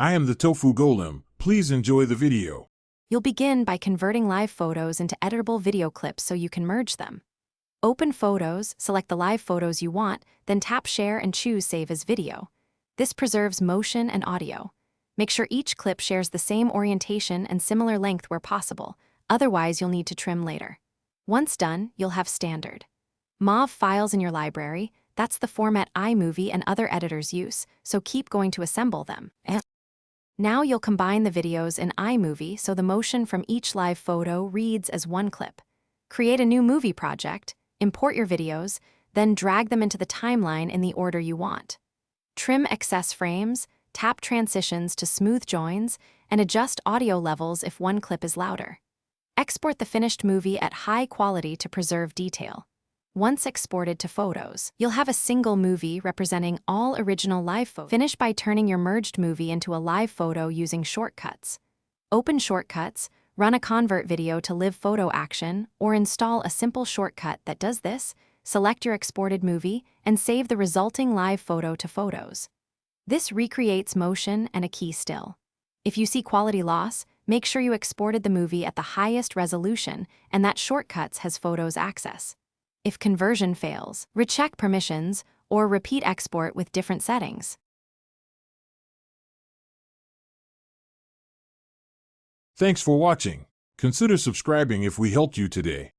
I am the Tofu Golem. Please enjoy the video. You'll begin by converting live photos into editable video clips so you can merge them. Open Photos, select the live photos you want, then tap Share and choose Save as Video. This preserves motion and audio. Make sure each clip shares the same orientation and similar length where possible, otherwise you'll need to trim later. Once done, you'll have standard MOV files in your library. That's the format iMovie and other editors use, so keep going to assemble them. Now you'll combine the videos in iMovie so the motion from each live photo reads as one clip. Create a new movie project, import your videos, then drag them into the timeline in the order you want. Trim excess frames, tap transitions to smooth joins, and adjust audio levels if one clip is louder. Export the finished movie at high quality to preserve detail. Once exported to Photos, you'll have a single movie representing all original live photos. Finish by turning your merged movie into a live photo using shortcuts. Open Shortcuts, run a convert video to live photo action, or install a simple shortcut that does this, select your exported movie, and save the resulting live photo to Photos. This recreates motion and a key still. If you see quality loss, make sure you exported the movie at the highest resolution and that Shortcuts has Photos access. If conversion fails, recheck permissions or repeat export with different settings. Thanks for watching. Consider subscribing if we helped you today.